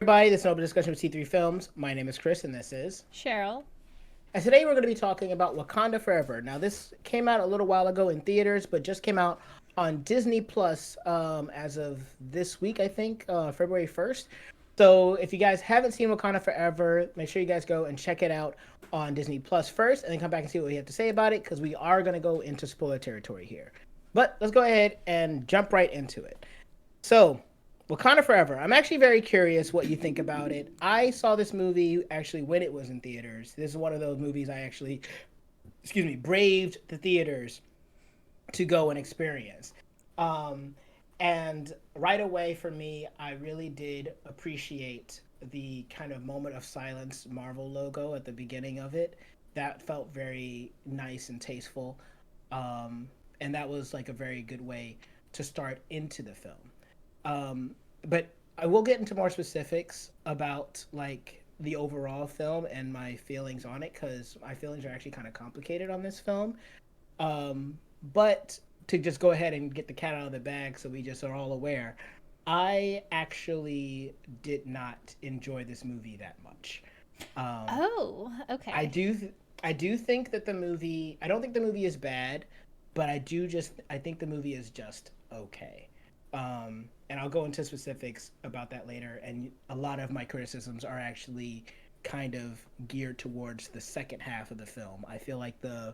everybody. This is an open discussion with C3 Films. My name is Chris, and this is. Cheryl. And today we're going to be talking about Wakanda Forever. Now, this came out a little while ago in theaters, but just came out on Disney Plus as of this week, I think, February 1st. So if you guys haven't seen Wakanda Forever, make sure you guys go and check it out on Disney Plus first, and then come back and see what we have to say about it, because we are going to go into spoiler territory here. But let's go ahead and jump right into it. So, Wakanda Forever. I'm actually very curious what you think about it. I saw this movie actually when it was in theaters. This is one of those movies I actually, braved the theaters to go and experience. Um, and right away for me, I really did appreciate the kind of moment of silence Marvel logo at the beginning of it. That felt very nice and tasteful. And that was like a very good way to start into the film. But I will get into more specifics about like the overall film and my feelings on it, because my feelings are actually kind of complicated on this film. But to just go ahead and get the cat out of the bag so we just are all aware, I actually did not enjoy this movie that much. Um, Oh, I okay. do I do think that the movie, I don't think the movie is bad, but I think the movie is just okay. And I'll go into specifics about that later. And a lot of my criticisms are actually kind of geared towards the second half of the film. I feel like the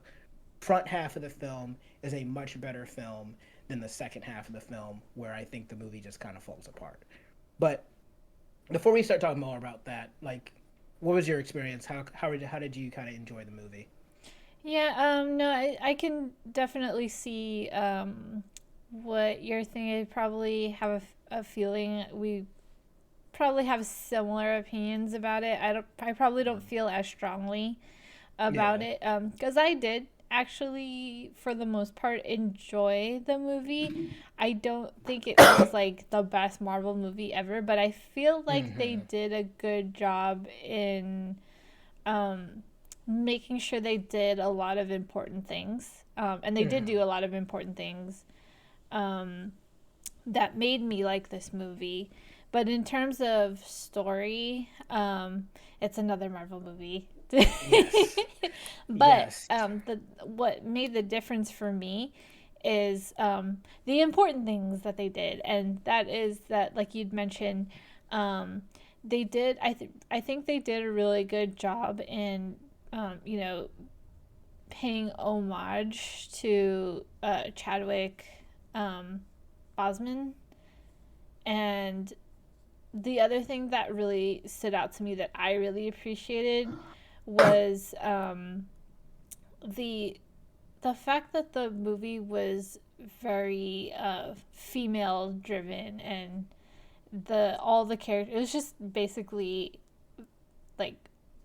front half of the film is a much better film than the second half of the film, where I think the movie just kind of falls apart. But before we start talking more about that, like, what was your experience? How did you kind of enjoy the movie? Yeah, no, I can definitely see what you're thinking. I probably have a feeling we probably have similar opinions about it. I probably don't feel as strongly about Yeah. it because I did actually for the most part enjoy the movie. I don't think it was like the best Marvel movie ever, but I feel like they Mm-hmm. did a good job in um, making sure they did a lot of important things. And they did Mm-hmm. do a lot of important things um, that made me like this movie. But in terms of story, it's another Marvel movie. Yes. But Yes. the what made the difference for me is the important things that they did, and that is that, like you'd mentioned, um, they did. I think they did a really good job in, you know, paying homage to Chadwick um, Boseman. And the other thing that really stood out to me that I really appreciated was the the fact that the movie was very female driven, and the all the characters, it was just basically like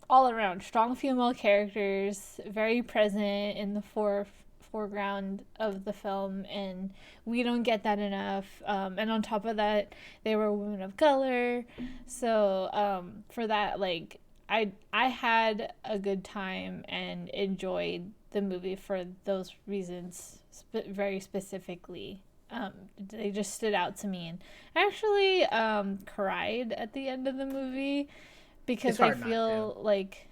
all around strong female characters, very present in the foreground of the film, and we don't get that enough. And on top of that, they were women of color, so for that, like I had a good time and enjoyed the movie for those reasons, very specifically. They just stood out to me, and I actually cried at the end of the movie It's because I hard not to. feel like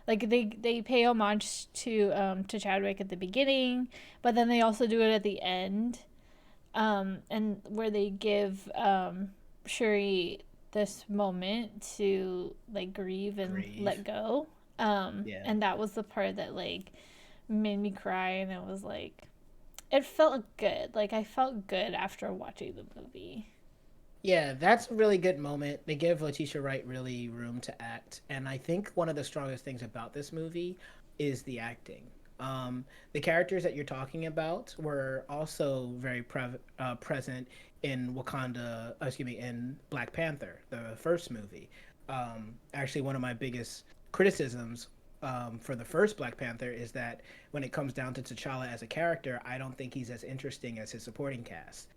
they pay homage to Chadwick at the beginning, but then they also do it at the end, and where they give Shuri this moment to like grieve and Grieve. let go. Yeah. And that was the part that like made me cry, and it was like it felt good. Like I felt good after watching the movie. Yeah, that's a really good moment. They give Letitia Wright really room to act, and I think one of the strongest things about this movie is the acting. The characters that you're talking about were also very present in in Black Panther, the first movie. Actually, one of my biggest criticisms for the first Black Panther is that when it comes down to T'Challa as a character, I don't think he's as interesting as his supporting cast.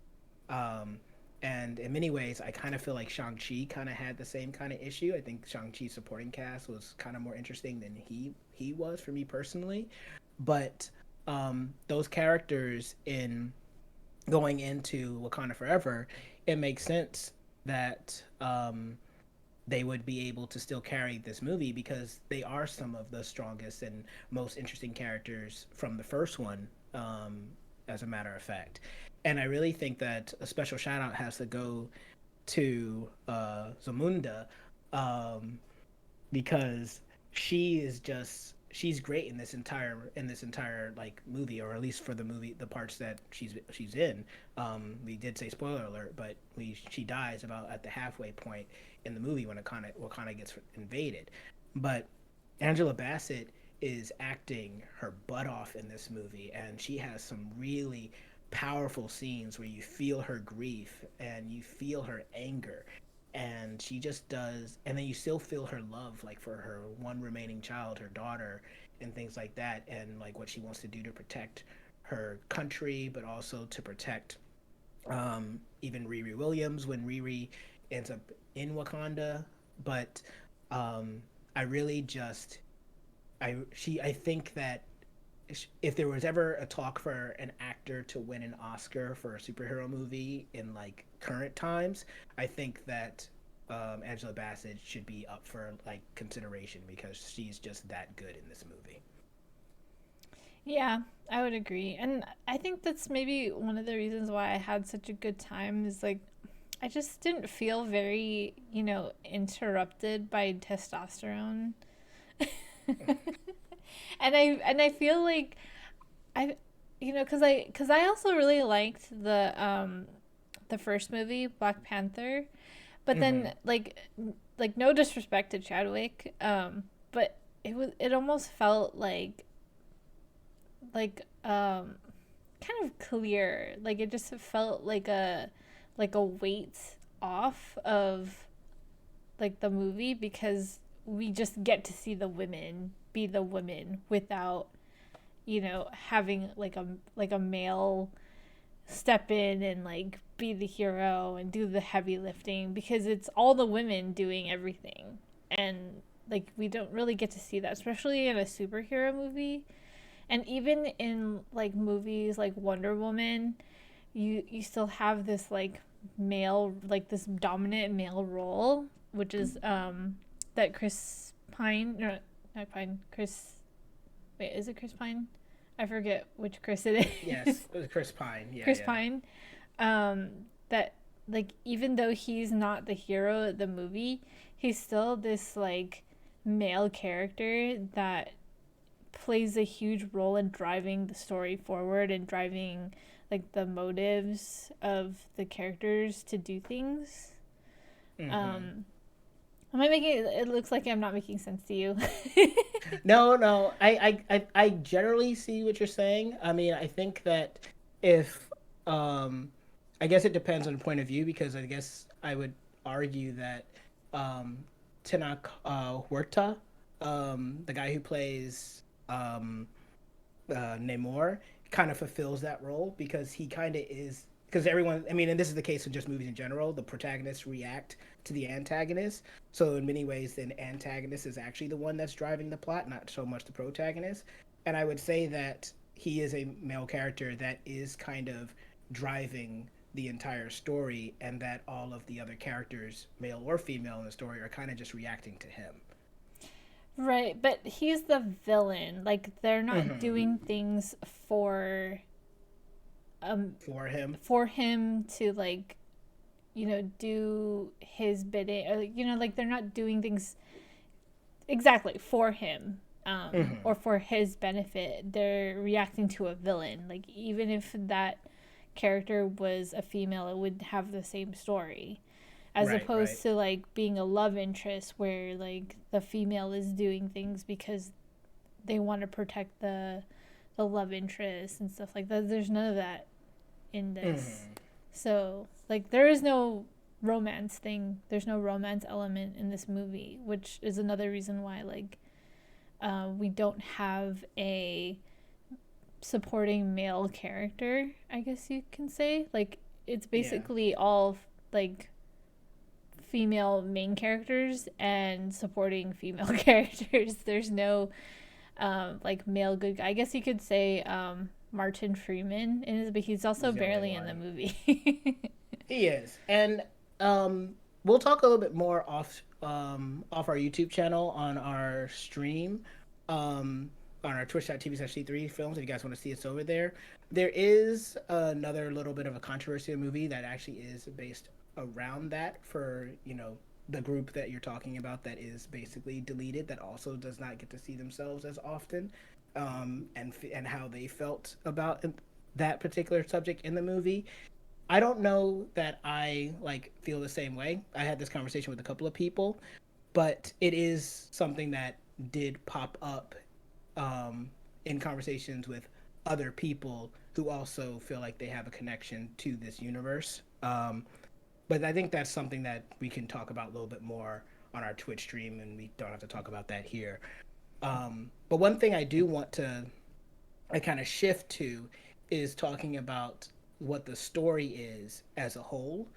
Um, and in many ways, I kind of feel like Shang-Chi kind of had the same kind of issue. I think Shang-Chi's supporting cast was kind of more interesting than he was for me personally. But those characters in going into Wakanda Forever, it makes sense that they would be able to still carry this movie because they are some of the strongest and most interesting characters from the first one, as a matter of fact. And I really think that a special shout out has to go to Zamunda, um, because she's great in this entire like movie, or at least for the movie, the parts that she's in. We did say spoiler alert, but we she dies about at the halfway point in the movie when Wakanda gets invaded. But Angela Bassett is acting her butt off in this movie, and she has some really powerful scenes where you feel her grief and you feel her anger, and she just does, and then you still feel her love, like for her one remaining child, her daughter, and things like that, and like what she wants to do to protect her country, but also to protect even Riri Williams when Riri ends up in Wakanda. But um, I really just I think that if there was ever a talk for an actor to win an Oscar for a superhero movie in like current times, I think that Angela Bassett should be up for like consideration because she's just that good in this movie. Yeah, I would agree. And I think that's maybe one of the reasons why I had such a good time is like I just didn't feel very, interrupted by testosterone. And I feel like I cuz I also really liked the first movie, Black Panther, but then Mm-hmm. like no disrespect to Chadwick, but it almost felt like kind of clear. Like it just felt like a weight off of like the movie because we just get to see the women be the women without having like a male step in and like be the hero and do the heavy lifting because it's all the women doing everything. And like we don't really get to see that, especially in a superhero movie. And even in like movies like Wonder Woman, you still have this like male, like this dominant male role, which is that Chris Pine, no, not Pine, Chris, wait, is it Chris Pine? I forget which Chris it is. Yes, it was Chris Pine. Yeah, Chris yeah. Pine, that like even though he's not the hero of the movie, he's still this like male character that plays a huge role in driving the story forward and driving like the motives of the characters to do things. Mm-hmm. Um, am I making it? It looks like I'm not making sense to you. No, no. I generally see what you're saying. I mean, I think that if um I guess it depends on the point of view because I guess I would argue that um Tanak Huerta, the guy who plays Namor, kind of fulfills that role because he kind of is, because everyone, I mean, and this is the case in just movies in general, the protagonists react to the antagonist. So in many ways, the antagonist is actually the one that's driving the plot, not so much the protagonist. And I would say that he is a male character that is kind of driving the entire story, and that all of the other characters, male or female in the story, are kind of just reacting to him. Right, but he's the villain. Like they're not Mm-hmm. doing things um For him. for him to like do his bidding, or like they're not doing things exactly for him, Mm-hmm. or for his benefit. They're reacting to a villain. Like even if that character was a female, it would have the same story, as Right, right. opposed to like being a love interest where like the female is doing things because they want to protect the love interest and stuff like that. There's none of that in this. Mm-hmm. So like there is no romance thing. There's no romance element in this movie, which is another reason why like we don't have a supporting male character, I guess you can say. Like it's Yeah. basically all like female main characters and supporting female characters. There's no like male good guy. I guess you could say Martin Freeman is, but he's also He's the only barely in the one. movie. He is. And we'll talk a little bit more off our YouTube channel on our stream, um on our twitch.tv/c3 films if you guys want to see us over there. There is another little bit of a controversial movie that actually is based around that for, the group that you're talking about that is basically deleted, that also does not get to see themselves as often, and how they felt about that particular subject in the movie. I don't know that I like feel the same way. I had this conversation with a couple of people, but it is something that did pop up in conversations with other people who also feel like they have a connection to this universe. But I think that's something that we can talk about a little bit more on our Twitch stream, and we don't have to talk about that here. But one thing I do want to I kind of shift to is talking about what the story is as a whole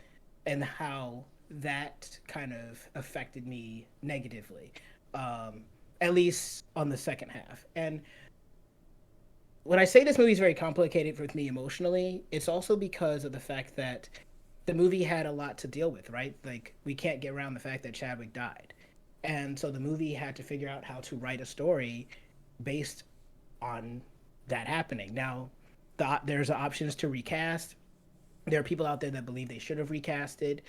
and how that kind of affected me negatively, at least on the second half. And when I say this movie is very complicated with me emotionally, it's also because of the fact that the movie had a lot to deal with, right? Like, we can't get around the fact that Chadwick died. And so the movie had to figure out how to write a story based on that happening. Now, there's options to recast. There are people out there that believe they should have recasted.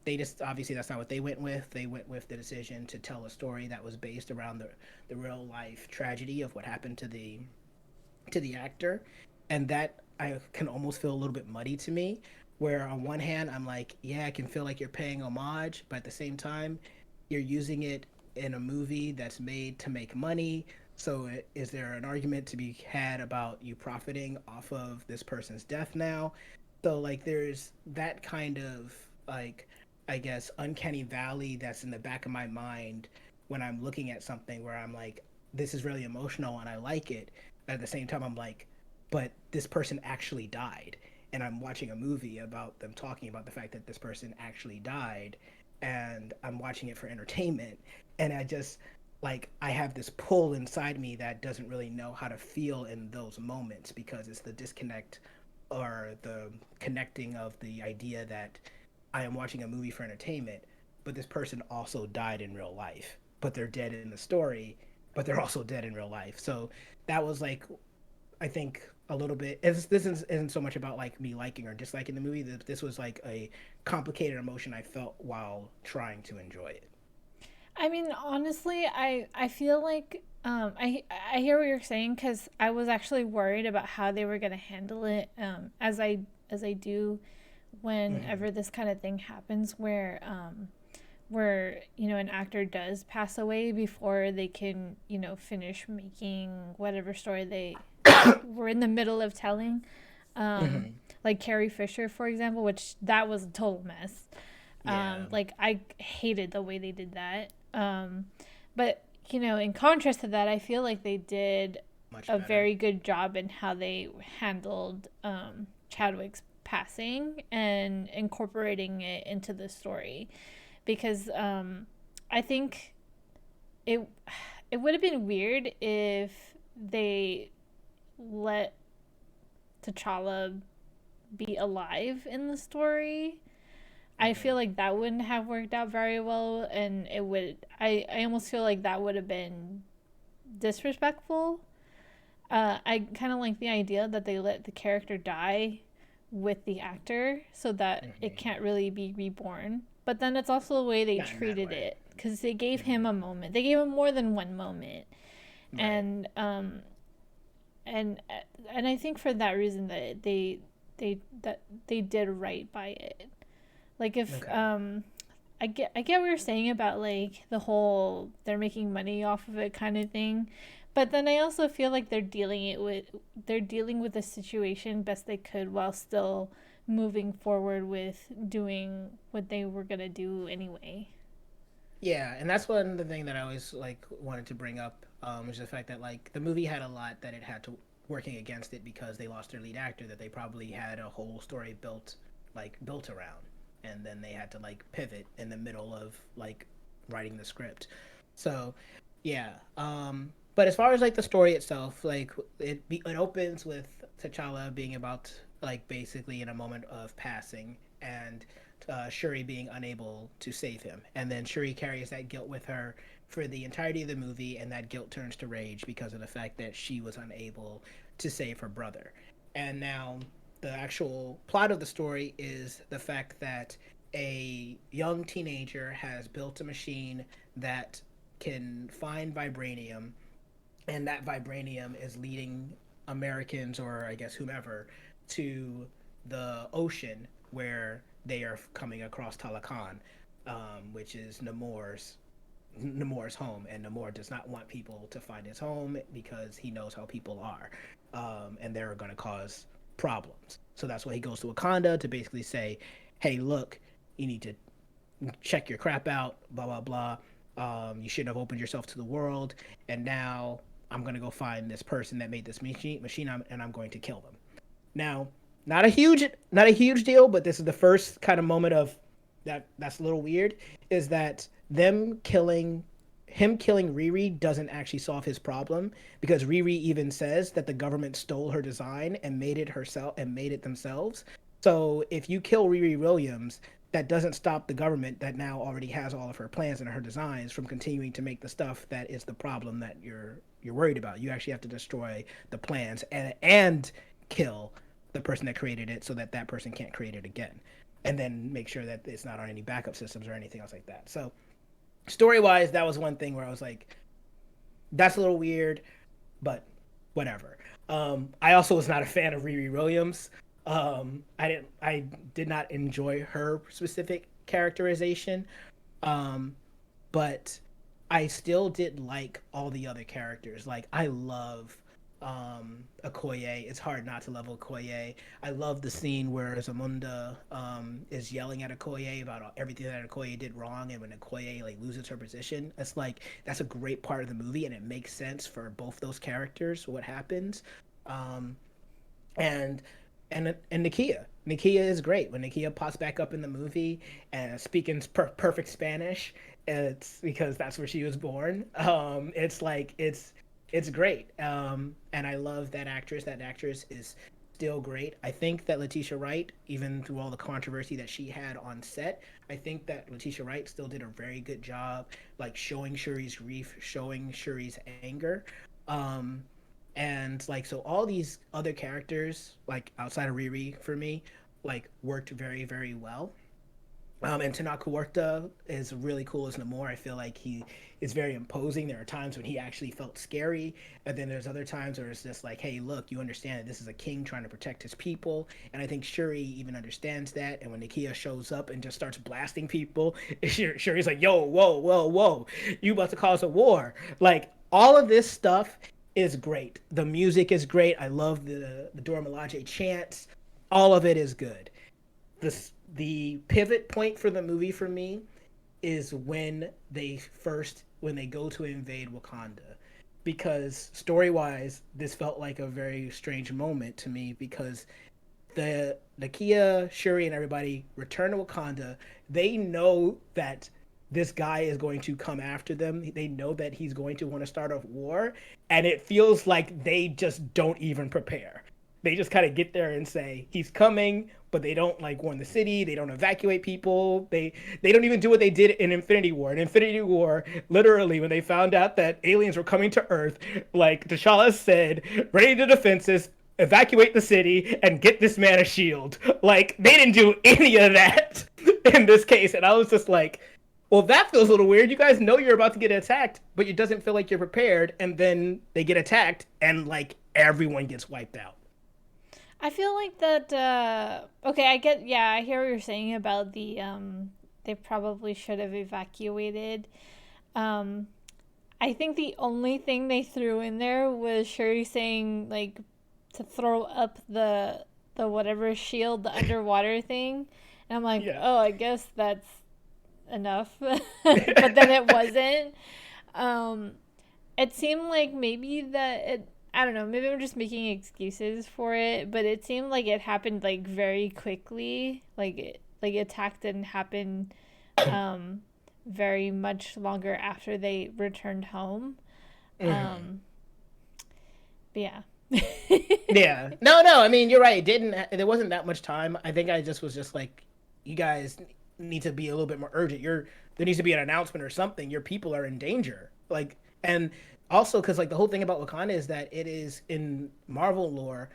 They just obviously that's not what they went with. They went with the decision to tell a story that was based around the real life tragedy of what happened to the actor, and that I can almost feel a little bit muddy to me. Where on one hand I'm like, yeah, I can feel like you're paying homage, but at the same time, you're using it in a movie that's made to make money. So is there an argument to be had about you profiting off of this person's death now? So like there's that kind of like, I guess, uncanny valley that's in the back of my mind when I'm looking at something where I'm like, this is really emotional and I like it. At the same time I'm like, but this person actually died. And I'm watching a movie about them talking about the fact that this person actually died, and I'm watching it for entertainment. And I just like I have this pull inside me that doesn't really know how to feel in those moments because it's the disconnect or the connecting of the idea that I am watching a movie for entertainment, but this person also died in real life. But they're dead in the story, but they're also dead in real life. So that was like, I think, a little bit. This isn't so much about like me liking or disliking the movie. This was like a complicated emotion I felt while trying to enjoy it. I mean, honestly, I feel like I hear what you're saying because I was actually worried about how they were gonna handle it. As I do Mm-hmm. whenever this kind of thing happens, where an actor does pass away before they can finish making whatever story they were in the middle of telling. Um, Mm-hmm. like Carrie Fisher, for example, which that was a total mess. Yeah, Like I hated the way they did that. But in contrast to that, I feel like they did much a better. very good job in how they handled Chadwick's passing and incorporating it into the story, because I think it it would have been weird if they let T'Challa be alive in the story. I Mm-hmm. feel like that wouldn't have worked out very well, and it would. I almost feel like that would have been disrespectful. I kind of like the idea that they let the character die with the actor so that it Mm-hmm. can't really be reborn. But then it's also the way they Not in that treated way. it because they gave him Mm-hmm. a moment. They gave him more than one moment, Right. and and and I think for that reason that they did right by it. Like if Okay. I get what you're saying about like the whole they're making money off of it kind of thing, but then I also feel like they're dealing with the situation best they could while still moving forward with doing what they were gonna do anyway. Yeah, and that's one of the thing that I always like wanted to bring up, is the fact that like the movie had a lot that it had to working against it because they lost their lead actor that they probably had a whole story built around, and then they had to like pivot in the middle of like writing the script. So, yeah. But as far as like the story itself, like it opens with T'Challa being about like basically in a moment of passing, and Shuri being unable to save him. And then Shuri carries that guilt with her for the entirety of the movie, and that guilt turns to rage because of the fact that she was unable to save her brother. And now the actual plot of the story is the fact that a young teenager has built a machine that can find vibranium, and that vibranium is leading Americans, or I guess whomever, to the ocean where they are coming across Talakan, which is Namor's home, and Namor does not want people to find his home because he knows how people are, and they're going to cause problems. So that's why he goes to Wakanda to basically say, "Hey, look, you need to check your crap out, blah blah blah. You shouldn't have opened yourself to the world, and now I'm gonna go find this person that made this machine, and I'm going to kill them." Now, not a huge deal, but this is the first kind of moment of that's a little weird. Is that them killing him killing Riri doesn't actually solve his problem because Riri even says that the government stole her design and made it herself and made it themselves. So if you kill Riri Williams, that doesn't stop the government that now already has all of her plans and her designs from continuing to make the stuff that is the problem that you're worried about. You actually have to destroy the plans and kill the person that created it so that that person can't create it again, and then make sure that it's not on any backup systems or anything else like that. So story wise, that was one thing where I was like, that's a little weird, but whatever. I also was not a fan of Riri Williams. I did not enjoy her specific characterization. Um, but I still did like all the other characters. Like I love Okoye. It's hard not to love Okoye. I love the scene where Zamunda is yelling at Okoye about everything that Okoye did wrong, and when Okoye like loses her position, it's like that's a great part of the movie, and it makes sense for both those characters what happens. Um, and and Nakia is great when Nakia pops back up in the movie and speaking perfect Spanish. It's because that's where she was born. It's like it's great, and I love that actress. That actress is still great. I think that Letitia Wright, even through all the controversy that she had on set, I think that Letitia Wright still did a very good job, like showing Shuri's grief, showing Shuri's anger. Um, and like so all these other characters like outside of Riri for me like worked very well. And Tanaka Huerta is really cool as Namor. I feel like he is very imposing. There are times when he actually felt scary, and then there's other times where it's just like, hey, look, you understand that this is a king trying to protect his people, and I think Shuri even understands that. And when Nakia shows up and just starts blasting people, Shuri's like, yo, whoa, you about to cause a war? Like all of this stuff is great. The music is great. I love the Dora Milaje chants. All of it is good. The pivot point for the movie for me is when they go to invade Wakanda, because story wise this felt like a very strange moment to me because the Kia, Shuri, and everybody return to Wakanda. They know that this guy is going to come after them. They know that he's going to want to start a war, and it feels like they just don't even prepare. They just kind of get there and say he's coming, but they don't like warn the city. They don't evacuate people. They don't even do what they did in Infinity War. In Infinity War, literally, when they found out that aliens were coming to Earth, like T'Challa said, "Ready to defenses, evacuate the city, and get this man a shield." Like they didn't do any of that in this case, and I was just like, well, that feels a little weird. You guys know you're about to get attacked, but it doesn't feel like you're prepared, and then they get attacked, and like everyone gets wiped out. I feel like that. Okay, I get. Yeah, I hear what you're saying about the. They probably should have evacuated. Um, I think the only thing they threw in there was Shuri saying like to throw up the whatever shield, the underwater thing, and I'm like, Yeah. oh, I guess that's enough, but then it wasn't. Um, it seemed like maybe that it. I don't know. Maybe I'm just making excuses for it, but it seemed like it happened like very quickly. Like attack didn't happen um, very much longer after they returned home. Mm-hmm. Um, but yeah. Yeah. No, no. I mean, you're right. It didn't. There wasn't that much time. I think I just was just like you guys need to be a little bit more urgent. There needs to be an announcement or something. Your people are in danger. Like, and also because like the whole thing about Wakanda is that it is in Marvel lore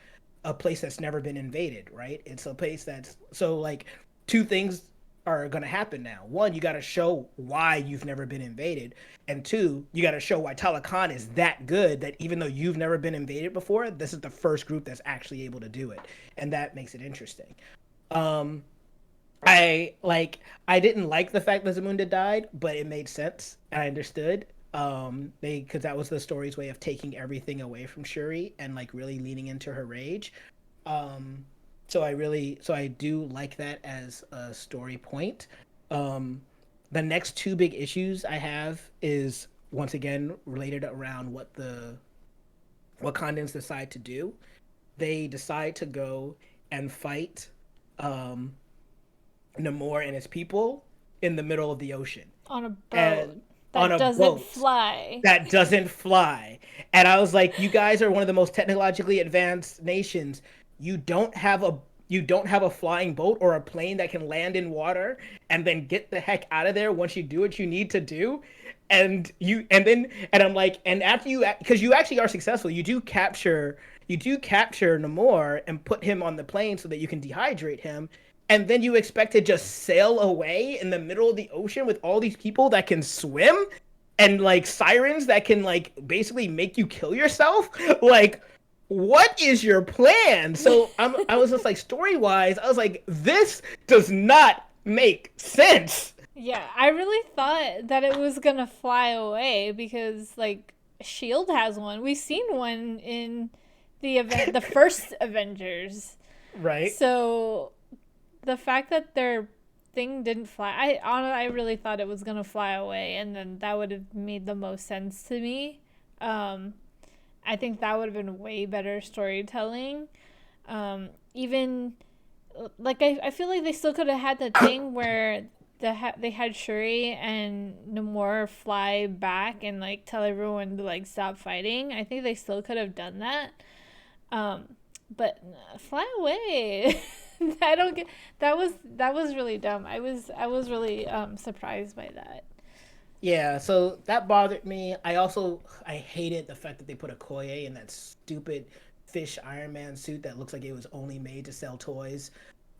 a place that's never been invaded, right? It's a place that's so like two things are going to happen now. One, you got to show why you've never been invaded, and two, you got to show why Talokan is that good that even though you've never been invaded before, this is the first group that's actually able to do it, and that makes it interesting. Um, I didn't like the fact that Zamunda died, but it made sense. I understood. They because that was the story's way of taking everything away from Shuri and like really leaning into her rage. Um, so I do like that as a story point. Um, the next two big issues I have is once again related around what the Wakandans decide to do. They decide to go and fight um, Namor and his people in the middle of the ocean On a boat and on that a doesn't boat fly. that doesn't fly. And I was like, you guys are one of the most technologically advanced nations. You don't have a you don't have a flying boat or a plane that can land in water and then get the heck out of there once you do what you need to do. And I'm like, and after you because you actually are successful, you do capture Namor and put him on the plane so that you can dehydrate him. And then you expect to just sail away in the middle of the ocean with all these people that can swim and like sirens that can like basically make you kill yourself. Like, what is your plan? I was just like story wise, I was like, this does not make sense. Yeah, I really thought that it was gonna fly away because like Shield has one. We've seen one in the first Avengers. Right? So the fact that their thing didn't fly, I really thought it was gonna fly away, and then that would have made the most sense to me. Um, I think that would have been way better storytelling. Even like I feel like they still could have had the thing where they had Shuri and Namor fly back and like tell everyone to like stop fighting. I think they still could have done that. Um, but fly away. I don't get that was really dumb. I was really surprised by that. Yeah, so that bothered me. I hated the fact that they put a Koye in that stupid fish Iron Man suit that looks like it was only made to sell toys.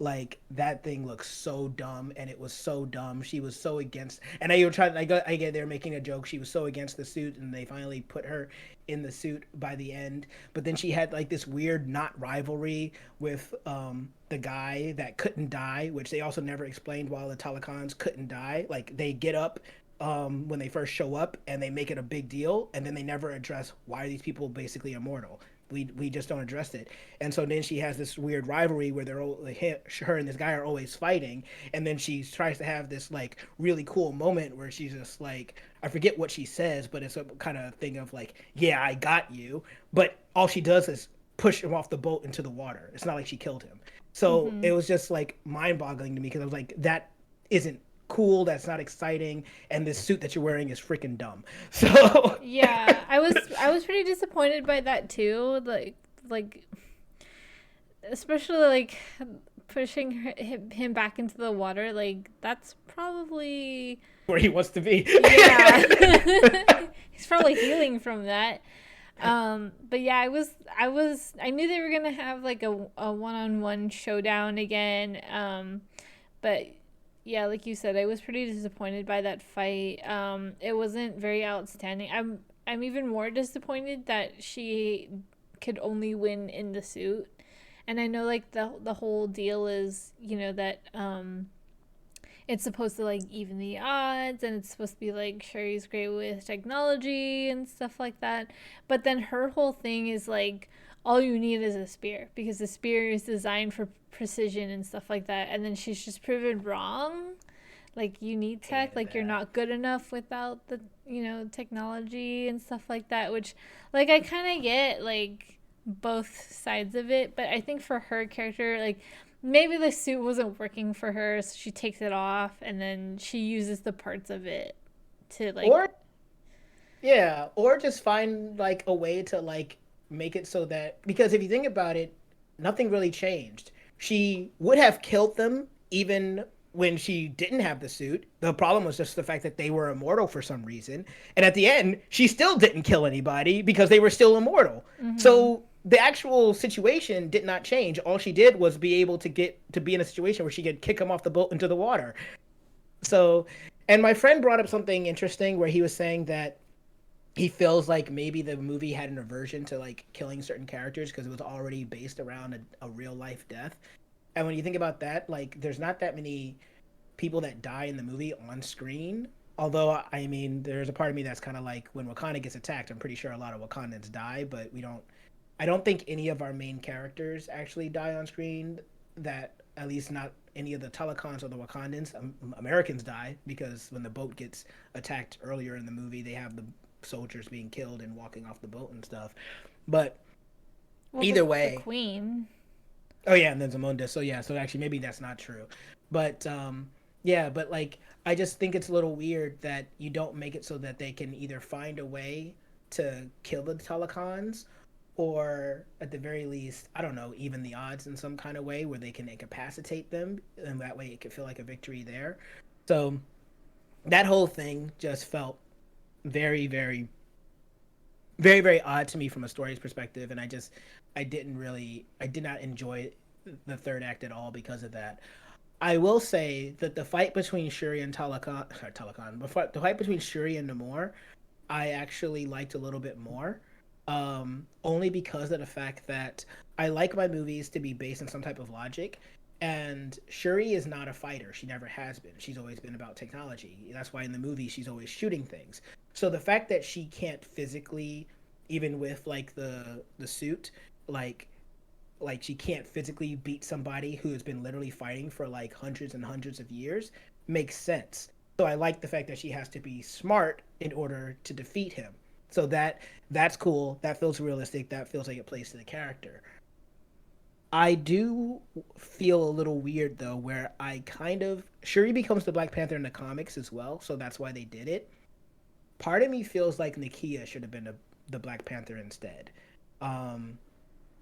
Like that thing looks so dumb, and it was so dumb. She was so against, and I were trying. I get they're making a joke. She was so against the suit, and they finally put her in the suit by the end. But then she had like this weird not rivalry with the guy that couldn't die, which they also never explained why the Talakans couldn't die. Like they get up when they first show up and they make it a big deal, and then they never address why are these people basically immortal. We just don't address it. And so then she has this weird rivalry where they're all, her and this guy are always fighting, and then she tries to have this like really cool moment where she's just like, I forget what she says, but it's a kind of thing of like, yeah, I got you, but all she does is push him off the boat into the water. It's not like she killed him. So Mm-hmm. it was just like mind-boggling to me because I was like, that isn't cool, that's not exciting, and this suit that you're wearing is freaking dumb. So Yeah, I was pretty disappointed by that too. Like especially like pushing him back into the water. Like that's probably where he wants to be. yeah. He's probably healing from that. But yeah, I knew they were gonna have like a one-on-one showdown again. But yeah, like you said, I was pretty disappointed by that fight. It wasn't very outstanding. I'm even more disappointed that she could only win in the suit. And I know like the whole deal is, you know, that it's supposed to like even the odds, and it's supposed to be like Sherry's great with technology and stuff like that. But then her whole thing is like all you need is a spear because the spear is designed for precision and stuff like that. And then she's just proven wrong. Like you need tech, like you're not good enough without the, you know, technology and stuff like that, which like I kind of get like both sides of it, but I think for her character, like maybe the suit wasn't working for her, so she takes it off and then she uses the parts of it to like Or yeah, or just find like a way to like make it so that because if you think about it, nothing really changed. She would have killed them even when she didn't have the suit. The problem was just the fact that they were immortal for some reason. And at the end, she still didn't kill anybody because they were still immortal. Mm-hmm. So the actual situation did not change. All she did was be able to get to be in a situation where she could kick him off the boat into the water. So, and my friend brought up something interesting where he was saying that he feels like maybe the movie had an aversion to like killing certain characters because it was already based around a real life death. And when you think about that, like there's not that many people that die in the movie on screen. Although I mean, there's a part of me that's kind of like when Wakanda gets attacked, I'm pretty sure a lot of Wakandans die, but we don't. I don't think any of our main characters actually die on screen. That at least not any of the Telecons or the Wakandans. Americans die because when the boat gets attacked earlier in the movie, they have the soldiers being killed and walking off the boat and stuff. But Well, either the way, queen. oh yeah, and then Zamunda. So yeah, so actually maybe that's not true. But yeah, but like I just think it's a little weird that you don't make it so that they can either find a way to kill the telecons or at the very least, I don't know, even the odds in some kind of way where they can incapacitate them and that way it could feel like a victory there. So that whole thing just felt very, very odd to me from a story's perspective, and I did not enjoy the third act at all because of that. I will say that the fight between Shuri and the fight between Shuri and Namor, I actually liked a little bit more. Only because of the fact that I like my movies to be based on some type of logic. And Shuri is not a fighter. She never has been. She's always been about technology. That's why in the movie she's always shooting things. So the fact that she can't physically, even with like the suit, like like she can't physically beat somebody who has been literally fighting for like hundreds and hundreds of years makes sense. So I like the fact that she has to be smart in order to defeat him. So that's cool. That feels realistic. That feels like it plays to the character. I do feel a little weird though, where I kind of Shuri becomes the Black Panther in the comics as well, so that's why they did it. Part of me feels like Nakia should have been the Black Panther instead. Um,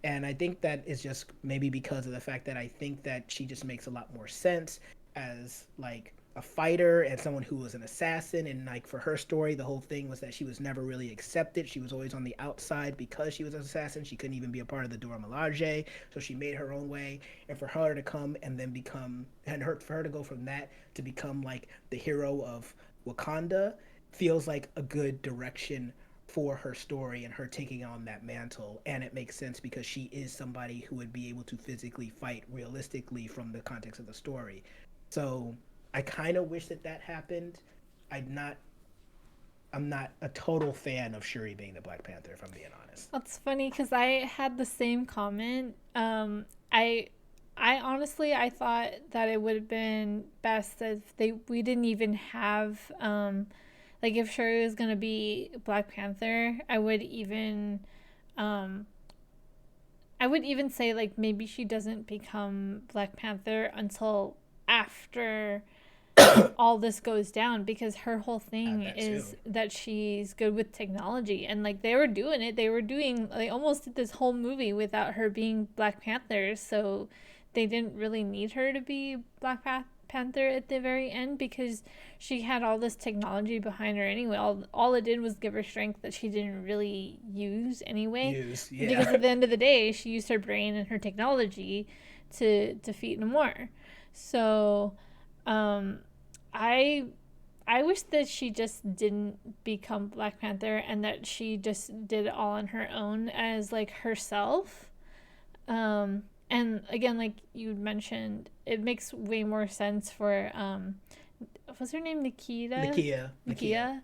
and I think that is just maybe because of the fact that I think that she just makes a lot more sense as like a fighter and someone who was an assassin. And like for her story, the whole thing was that she was never really accepted. She was always on the outside because she was an assassin. She couldn't even be a part of the Dora Milaje, so she made her own way. And for her to come and then become and her for her to go from that to become like the hero of Wakanda feels like a good direction for her story and her taking on that mantle. And it makes sense because she is somebody who would be able to physically fight realistically from the context of the story. So I kind of wish that that happened. I'm not I'm not a total fan of Shuri being the Black Panther, if I'm being honest. That's funny because I had the same comment. I honestly I thought that it would have been best if they we didn't even have like if Shuri was gonna be Black Panther, um I would even say like maybe she doesn't become Black Panther until after all this goes down because her whole thing That too. is that she's good with technology and like they were doing it, they were doing, they almost did this whole movie without her being Black Panther, so they didn't really need her to be Panther at the very end because she had all this technology behind her anyway. All it did was give her strength that she didn't really use anyway, Use, because yeah. at the end of the day she used her brain and her technology to defeat Namor. So um I I wish that she just didn't become Black Panther and that she just did it all on her own as like herself. And again, like you mentioned, it makes way more sense for what's her name, Nakia. Nakia,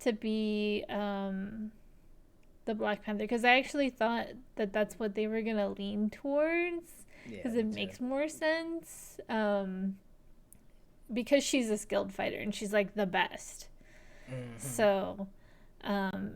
to be the Black Panther because I actually thought that that's what they were gonna lean towards Yeah, because it me too. makes more sense. Because she's a skilled fighter and she's like the best. Hmm. So, um,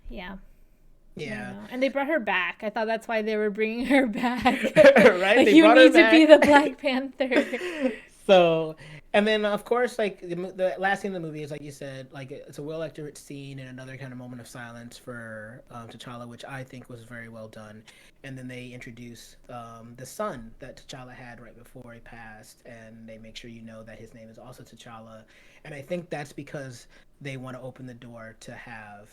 yeah, I don't Yeah. know. And they brought her back. I thought that's why they were bringing her back. Right? Like They you brought her need to be back. the Black Panther. So And then, of course, like the last scene of the movie is like you said, like it's a well accurate scene and another kind of moment of silence for T'Challa, which I think was very well done. And then they introduce the son that T'Challa had right before he passed, and they make sure you know that his name is also T'Challa. And I think that's because they want to open the door to have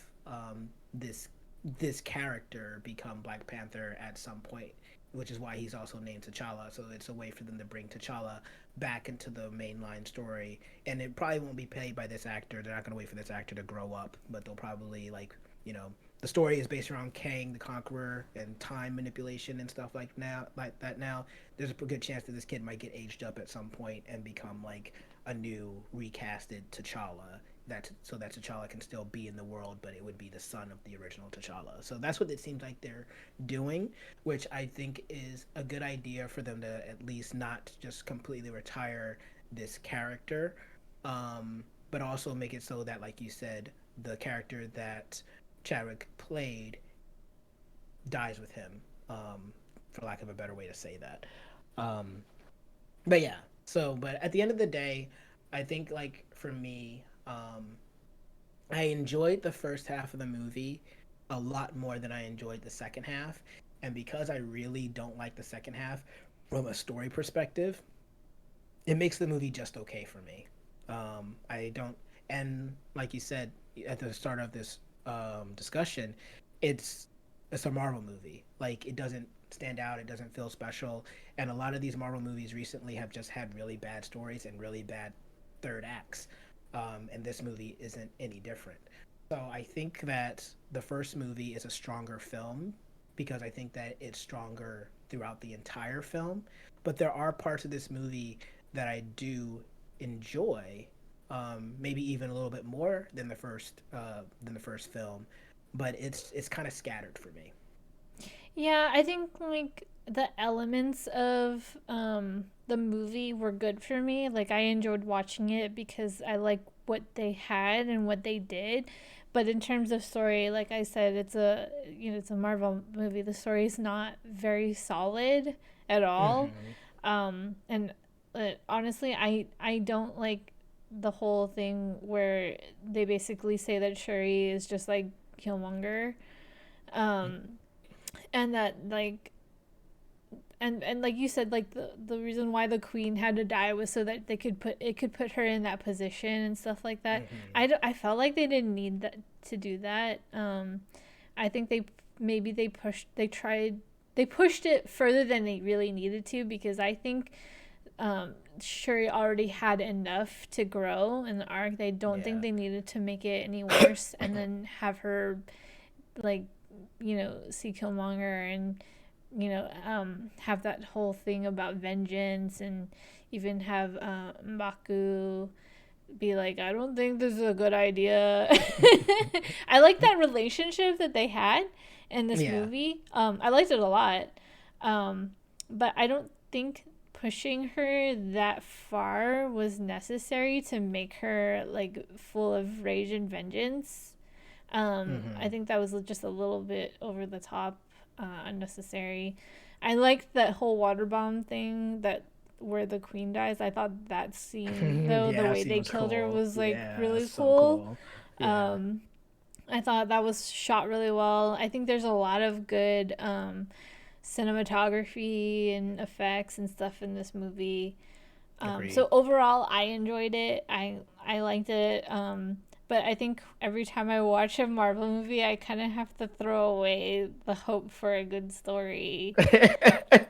this character become Black Panther at some point, which is why he's also named T'Challa. So it's a way for them to bring T'Challa back into the mainline story. And it probably won't be played by this actor. They're not going to wait for this actor to grow up, but they'll probably, like, the story is based around Kang the Conqueror and time manipulation and stuff like that. Now there's a good chance that this kid might get aged up at some point and become like a new recasted T'Challa, that T'Challa can still be in the world, but it would be the son of the original T'Challa. So that's what it seems like they're doing, which I think is a good idea for them to at least not just completely retire this character, but also make it so that, like you said, the character that Chadwick played dies with him, for lack of a better way to say that. Um, but yeah, but at the end of the day, I think like for me, I enjoyed the first half of the movie a lot more than I enjoyed the second half. And because I really don't like the second half from a story perspective, it makes the movie just okay for me. I don't, and like you said at the start of this discussion, it's it's a Marvel movie. Like it doesn't stand out, it doesn't feel special, and a lot of these Marvel movies recently have just had really bad stories and really bad third acts, and this movie isn't any different. So I think that the first movie is a stronger film because I think that it's stronger throughout the entire film. But there are parts of this movie that I do enjoy, maybe even a little bit more than the first film. But it's kind of scattered for me. Yeah, I think like the elements of the movie were good for me. Like I enjoyed watching it because I like what they had and what they did. But in terms of story, like I said, it's a Marvel movie. The story is not very solid at all. Mm-hmm. And honestly, I don't like the whole thing where they basically say that Shuri is just like Killmonger. Um, and that like and like you said, like the reason why the queen had to die was so that they could put her in that position and stuff like that. Mm-hmm. I felt like they didn't need that to do that. I think maybe they pushed it further than they really needed to, because I think Shuri already had enough to grow in the arc. They don't think Yeah. they needed to make it any worse and then have her like see Killmonger and have that whole thing about vengeance, and even have Mbaku be like, I don't think this is a good idea. I like that relationship that they had in this Yeah. movie. I liked it a lot. But I don't think pushing her that far was necessary to make her like full of rage and vengeance. I Mm-hmm. think that was just a little bit over the top, unnecessary. I liked that whole water bomb thing that where the queen dies. I thought that scene though, Yeah, the that way scene they was killed her cool. was like Yeah, really so cool. cool. Yeah. Um, I thought that was shot really well. I think there's a lot of good cinematography and effects and stuff in this movie. So Agreed. overall, I enjoyed it. I liked it. But I think every time I watch a Marvel movie, I kind of have to throw away the hope for a good story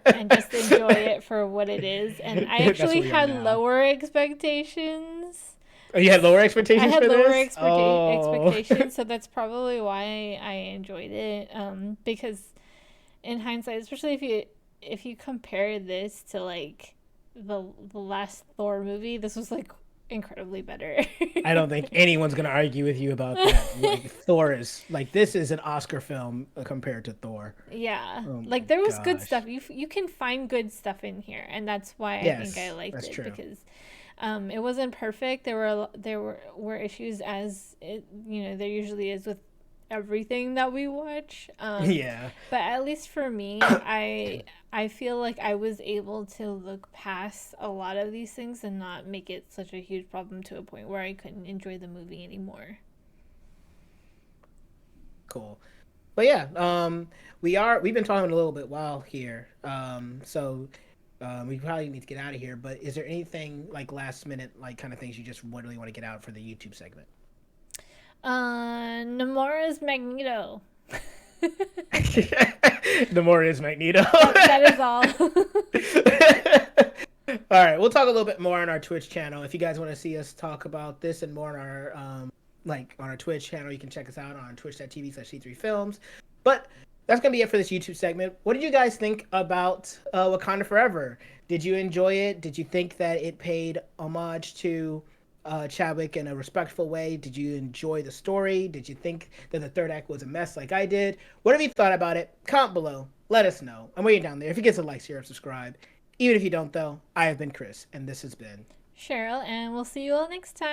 and just enjoy it for what it is. And I That's actually where we are had now. lower expectations. Oh, you had lower I expectations had for lower this? Oh. expectations, so that's probably why I enjoyed it. Because in hindsight, especially if you compare this to like the last Thor movie, this was like incredibly better. I don't think anyone's gonna argue with you about that. Like Thor is like this is an Oscar film compared to Thor. Yeah, Oh like my there was good stuff. gosh. You can find good stuff in here, and that's why I think I Yes, liked that's it, true. because it wasn't perfect. There were issues, as it there usually is with everything that we watch. Yeah. But at least for me, I feel like I was able to look past a lot of these things and not make it such a huge problem to a point where I couldn't enjoy the movie anymore. Cool. But yeah, we've been talking a little bit while here. We probably need to get out of here. But is there anything like last minute, like kind of things you just really want to get out for the YouTube segment? Nomura's Magneto. The more is Magneto. That is all. All right, we'll talk a little bit more on our Twitch channel. If you guys want to see us talk about this and more on our like on our Twitch channel, you can check us out on twitch.tv/C3Films. But that's gonna be it for this YouTube segment. What did you guys think about Wakanda Forever? Did you enjoy it? Did you think that it paid homage to Chadwick in a respectful way? Did you enjoy the story? Did you think that the third act was a mess like I did? Whatever you thought about it, comment below. Let us know. I'm waiting down there. If you get a like, share, and subscribe. Even if you don't, though, I have been Chris, and this has been Cheryl, and we'll see you all next time.